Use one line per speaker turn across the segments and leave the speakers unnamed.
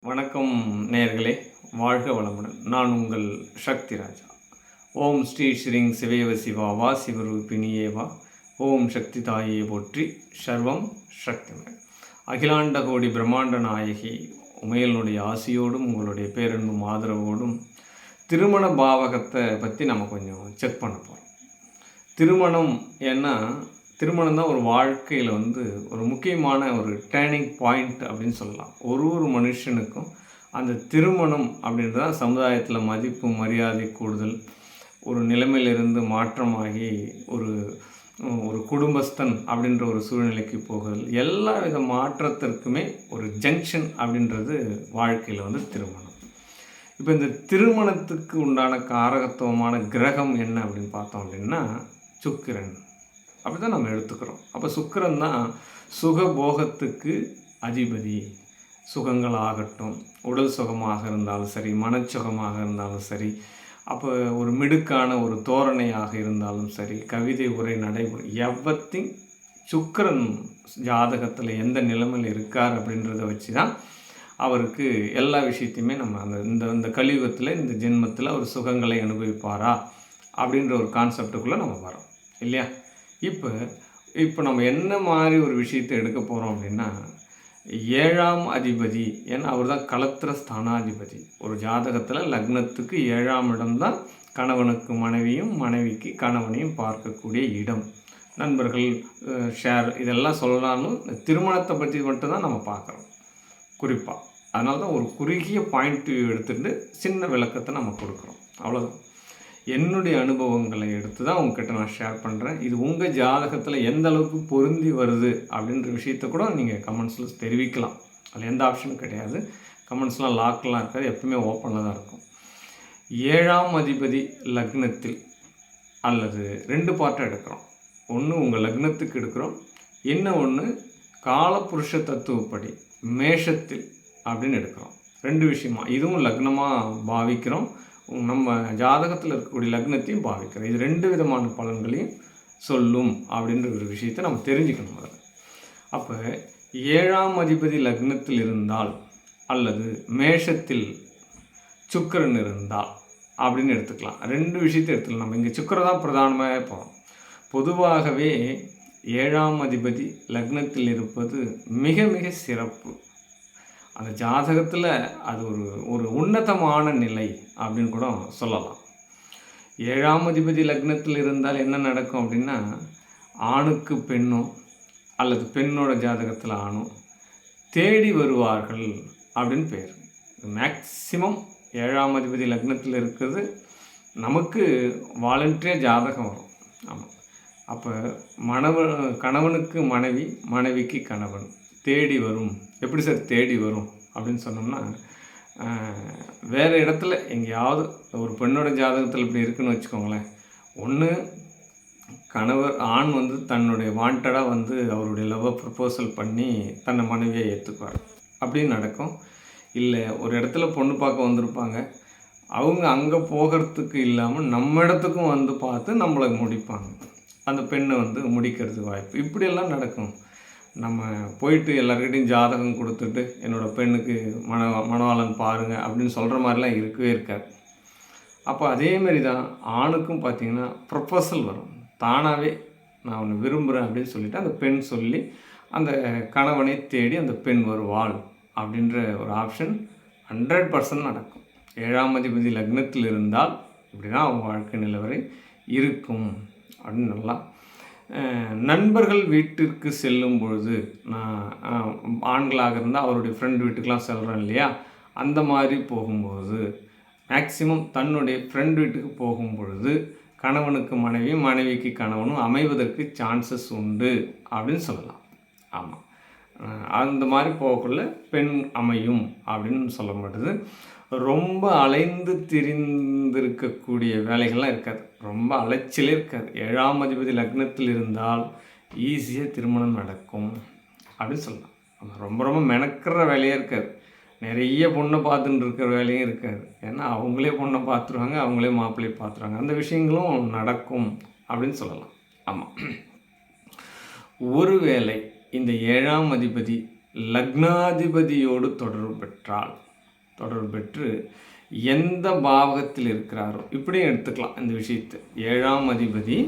வணக்கம் நேயர்களே, வாழ்க வளமுடன். நான் உங்கள் சக்தி ராஜா. ஓம் ஸ்ரீ ஸ்ரீங் சிவேவ சிவாவா சிவரூபிணியேவா. ஓம் சக்தி தாயே போற்றி. சர்வம் சக்திமய. அகிலாண்ட கோடி பிரம்மாண்ட நாயகி உமையலுடைய ஆசியோடும் உங்களுடைய பேரன்பும் ஆதரவோடும் திருமண பாவகத்தை பற்றி நம்ம கொஞ்சம் செக் பண்ண போகிறோம். திருமணம் ஏன்னா திருமணம் தான் ஒரு வாழ்க்கையில் ஒரு முக்கியமான ஒரு டேர்னிங் பாயிண்ட் அப்படின்னு சொல்லலாம். ஒரு மனுஷனுக்கும் அந்த திருமணம் அப்படின்றது தான் சமுதாயத்தில் மதிப்பு மரியாதை கூடுதல், ஒரு நிலைமையிலிருந்து மாற்றமாகி ஒரு ஒரு குடும்பஸ்தன் அப்படின்ற ஒரு சூழ்நிலைக்கு போகுதல், எல்லா வித மாற்றத்திற்குமே ஒரு ஜங்ஷன் அப்படின்றது வாழ்க்கையில் திருமணம். இப்போ இந்த திருமணத்துக்கு உண்டான காரகத்துவமான கிரகம் என்ன அப்படின்னு பார்த்தோம் அப்படின்னா சுக்கிரன் அப்படி தான் நம்ம எடுத்துக்கிறோம். அப்போ சுக்கிரன் தான் சுகபோகத்துக்கு அதிபதி. சுகங்கள் ஆகட்டும், உடல் சுகமாக இருந்தாலும் சரி, மனச்சுகமாக இருந்தாலும் சரி, அப்போ ஒரு மிடுக்கான ஒரு தோரணையாக இருந்தாலும் சரி, கவிதை உரை நடைமுறை எவ்வத்திங் சுக்கிரன் ஜாதகத்தில் எந்த நிலைமையில் இருக்கார் அப்படின்றத வச்சு தான் அவருக்கு எல்லா விஷயத்தையுமே நம்ம இந்த கலியுகத்தில் இந்த ஜென்மத்தில் அவர் சுகங்களை அனுபவிப்பாரா அப்படின்ற ஒரு கான்செப்டுக்குள்ளே நம்ம வரோம் இல்லையா. இப்போ நம்ம என்ன மாதிரி ஒரு விஷயத்தை எடுக்க போகிறோம் அப்படின்னா 7ஆம் அதிபதி, ஏன்னா அவர் தான் களத்திர ஸ்தானாதிபதி. ஒரு ஜாதகத்தில் லக்னத்துக்கு 7ஆம் இடம்தான் கணவனுக்கு மனைவியும் மனைவிக்கு கணவனையும் பார்க்கக்கூடிய இடம். நண்பர்கள் ஷேர் இதெல்லாம் சொல்லலாம்னு திருமணத்தை பற்றி மட்டும்தான் நம்ம பார்க்குறோம் குறிப்பாக. அதனால தான் ஒரு குறுகிய பாயிண்ட் எடுத்துகிட்டு சின்ன விளக்கத்தை நம்ம கொடுக்குறோம், அவ்வளோதான். என்னுடைய அனுபவங்களை எடுத்து தான் உங்ககிட்ட நான் ஷேர் பண்ணுறேன். இது உங்கள் ஜாதகத்தில் எந்த அளவுக்கு பொருந்தி வருது அப்படின்ற விஷயத்த கூட நீங்கள் கமெண்ட்ஸில் தெரிவிக்கலாம். அதில் எந்த ஆப்ஷனும் கிடையாது. கமெண்ட்ஸ்லாம் லாக்கெலாம் இருக்காது, எப்பவுமே ஓப்பனில் தான் இருக்கும். 7ஆம் அதிபதி லக்னத்தில் அல்லது 2 பார்ட்டாக எடுக்கிறோம். ஒன்று உங்கள் லக்னத்துக்கு எடுக்கிறோம், இன்னும் ஒன்று காலபுருஷ தத்துவப்படி மேஷத்தில் அப்படின்னு எடுக்கிறோம். 2 விஷயமா இதுவும் லக்னமாக பாவிக்கிறோம், நம்ம ஜாதகத்தில் இருக்கக்கூடிய லக்னத்தையும் பாவிக்கிறோம். இது 2 விதமான பலன்களையும் சொல்லும் அப்படின்ற ஒரு விஷயத்தை நம்ம தெரிஞ்சுக்கணும் முதல்ல. அப்போ 7ஆம் அதிபதி லக்னத்தில் இருந்தால் அல்லது மேஷத்தில் சுக்கிரன் இருந்தால் அப்படின்னு எடுத்துக்கலாம். 2 விஷயத்தை எடுத்துக்கலாம். நம்ம இங்கே சுக்கிரன் தான் பிரதானமாக போகிறோம். பொதுவாகவே 7ஆம் அதிபதி லக்னத்தில் இருப்பது மிக மிக சிறப்பு. அந்த ஜாதகத்தில் அது ஒரு உன்னதமான நிலை அப்படின்னு கூட சொல்லலாம். 7ஆம் அதிபதி லக்னத்தில் இருந்தால் என்ன நடக்கும் அப்படின்னா, ஆணுக்கு பெண்ணோ அல்லது பெண்ணோட ஜாதகத்தில் ஆணோ தேடி வருவார்கள் அப்படின்னு பேர். மேக்சிமம் 7ஆம் அதிபதி லக்னத்தில் இருக்கிறது நமக்கு வாலண்டரியாக ஜாதகம் வரும். ஆமாம். அப்போ கணவனுக்கு மனைவி, மனைவிக்கு கணவன் தேடி வரும். எப்படி சார் தேடி வரும் அப்படின்னு சொன்னோம்னா, வேறு இடத்துல எங்கேயாவது ஒரு பெண்ணோட ஜாதகத்தில் இப்படி இருக்குன்னு வச்சுக்கோங்களேன். ஒன்று கணவர் ஆண் தன்னுடைய வாண்டடாக அவருடைய லவ்வை ப்ரப்போசல் பண்ணி தன்னை மனைவியை ஏற்றுக்குவார், அப்படின்னு நடக்கும். இல்லை ஒரு இடத்துல பொண்ணு பார்க்க வந்திருப்பாங்க, அவங்க அங்கே போகிறதுக்கு இல்லாமல் நம்ம இடத்துக்கும் பார்த்து நம்மளை முடிப்பாங்க. அந்த பெண்ணை முடிக்கிறதுக்கு வாய்ப்பு இப்படியெல்லாம் நடக்கும். நம்ம போயிட்டு எல்லாருக்கிட்டையும் ஜாதகம் கொடுத்துட்டு என்னோடய பெண்ணுக்கு மணவாளன் பாருங்கள் அப்படின்னு சொல்கிற மாதிரிலாம் இருக்கவே இருக்காது. அப்போ அதேமாரி தான் ஆணுக்கும் பார்த்திங்கன்னா ப்ரொபோசல் வரும். தானாகவே நான் ஒன்று விரும்புகிறேன் அப்படின்னு சொல்லிவிட்டு அந்த பெண் சொல்லி அந்த கணவனை தேடி அந்த பெண் வருவாள் அப்படின்ற ஒரு ஆப்ஷன் 100% நடக்கும். 7ஆம் அதிபதி லக்னத்தில் இருந்தால் இப்படி தான் அவங்க வாழ்க்கை நிலவரை இருக்கும் அப்படின்னு நல்லா. நண்பர்கள் வீட்டிற்கு செல்லும் பொழுது, நான் ஆண்களாக இருந்தால் அவருடைய ஃப்ரெண்ட் வீட்டுக்கெலாம் செல்கிறோம் இல்லையா, அந்த மாதிரி போகும்போது மேக்சிமம் தன்னுடைய ஃப்ரெண்ட் வீட்டுக்கு போகும் பொழுது கணவனுக்கு மனைவியும் மனைவிக்கு கணவனும் அமைவதற்கு சான்சஸ் உண்டு அப்படின்னு சொல்லலாம். ஆமாம், அந்த மாதிரி போகக்குள்ள பெண் அமையும் அப்படின்னு சொல்ல மாட்டுது. ரொம்ப அலைந்து திரிந்திருக்கக்கூடிய வேலைகள்லாம் இருக்காது, ரொம்ப அலைச்சலே இருக்காது. 7ஆம் அதிபதி லக்னத்தில் இருந்தால் ஈஸியாக திருமணம் நடக்கும் அப்படின்னு சொல்லலாம். ரொம்ப ரொம்ப மெனக்கிற வேலையே இருக்காது, நிறைய பொண்ணை பார்த்துட்டு இருக்கிற வேலையும் இருக்காது. ஏன்னா அவங்களே பொண்ணை பார்த்துருவாங்க, அவங்களே மாப்பிள்ளையை பார்த்துருவாங்க. அந்த விஷயங்களும் நடக்கும் அப்படின்னு சொல்லலாம். ஆமாம், ஒருவேளை இந்த 7ஆம் அதிபதி லக்னாதிபதியோடு தொடர்பு பெற்றால் தொடர்பு பெற்று எந்த பாவகத்தில் இருக்கிறாரோ இப்படியும் எடுத்துக்கலாம் இந்த விஷயத்தை. 7ஆம் அதிபதி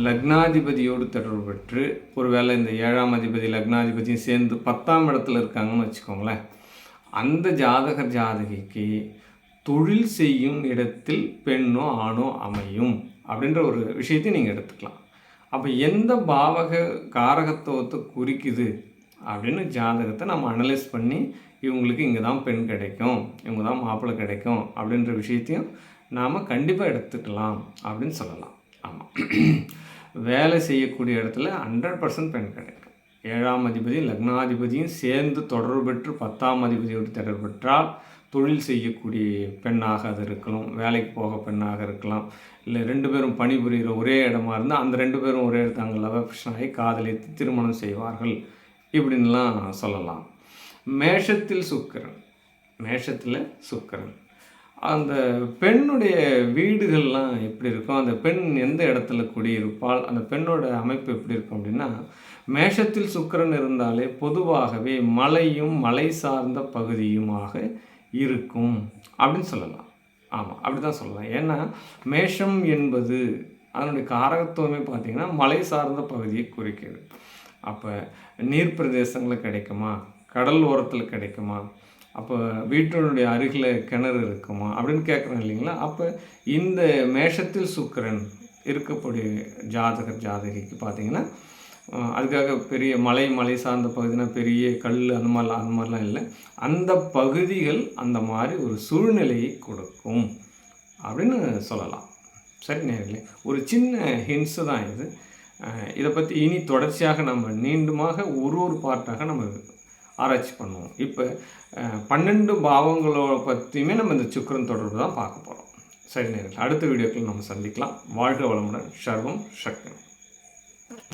லக்னாதிபதியோடு தொடர்பு பெற்று ஒருவேளை இந்த 7ஆம் அதிபதி லக்னாதிபதியும் சேர்ந்து 10ஆம் இடத்துல இருக்காங்கன்னு வச்சுக்கோங்களேன். அந்த ஜாதகர் ஜாதகிக்கு தொழில் செய்யும் இடத்தில் பெண்ணோ ஆணோ அமையும் அப்படின்ற ஒரு விஷயத்தையும் நீங்கள் எடுத்துக்கலாம். அப்போ எந்த பாவக காரகத்துவத்தை குறிக்குது அப்படின்னு ஜாதகத்தை நம்ம அனலைஸ் பண்ணி இவங்களுக்கு இங்கே தான் பெண் கிடைக்கும், இவங்க தான் மாப்பிள்ளை கிடைக்கும் அப்படின்ற விஷயத்தையும் நாம் கண்டிப்பாக எடுத்துக்கலாம் அப்படின்னு சொல்லலாம். ஆமாம், வேலை செய்யக்கூடிய இடத்துல 100% பெண் கிடைக்கும். 7ஆம் அதிபதி லக்னாதிபதியும் சேர்ந்து தொடர்பு பெற்று 10ஆம் அதிபதியோடு தொடர்பு பெற்றால் தொழில் செய்யக்கூடிய பெண்ணாக அது இருக்கலாம், வேலைக்கு போக பெண்ணாக இருக்கலாம், இல்லை 2 பேரும் பணிபுரிகிற ஒரே இடமா இருந்தால் அந்த 2 பேரும் ஒரே இடத்தாங்க லவபிஷனாகி காதலித்து திருமணம் செய்வார்கள் இப்படின்லாம் சொல்லலாம். மேஷத்தில் சுக்கிரன் அந்த பெண்ணுடைய வீடுகள்லாம் எப்படி இருக்கும், அந்த பெண் எந்த இடத்துல குடியிருப்பால், அந்த பெண்ணோட அமைப்பு எப்படி இருக்கும் அப்படின்னா, மேஷத்தில் சுக்கிரன் இருந்தாலே பொதுவாகவே மலையும் மலை சார்ந்த பகுதியுமாக இருக்கும் அப்படின்னு சொல்லலாம். ஆமாம், அப்படி தான் சொல்லலாம். ஏன்னா மேஷம் என்பது அதனுடைய காரகத்துவமே பார்த்திங்கன்னா மலை சார்ந்த பகுதியை குறிக்கிறது. அப்போ நீர் பிரதேசங்களில் கிடைக்குமா, கடல் ஓரத்தில் கிடைக்குமா, அப்போ வீட்டினுடைய அருகில் கிணறு இருக்குமா அப்படின்னு கேட்குறோம் இல்லைங்களா. அப்போ இந்த மேஷத்தில் சுக்கிரன் இருக்கக்கூடிய ஜாதகிக்கு பார்த்திங்கன்னா அதுக்காக பெரிய மலை சார்ந்த பகுதினா பெரிய கல் அந்த மாதிரிலாம் இல்லை, அந்த பகுதிகள் அந்த மாதிரி ஒரு சூழ்நிலையை கொடுக்கும் அப்படின்னு சொல்லலாம். சரி நேர்களே, ஒரு சின்ன ஹிண்ட்ஸு தான் இது. இதை பற்றி இனி தொடர்ச்சியாக நம்ம நீண்டுமாக ஒரு பார்ட்டாக நம்ம ஆராய்ச்சி பண்ணுவோம். இப்போ 12 பாவங்களோட பற்றியுமே நம்ம இந்த சுக்கிரன் தொடர்பு தான் பார்க்க போகிறோம். சரி நேர்களே, அடுத்த வீடியோக்கள் நம்ம சந்திக்கலாம். வாழ்க வளமுடன். சர்வம் சக்தி.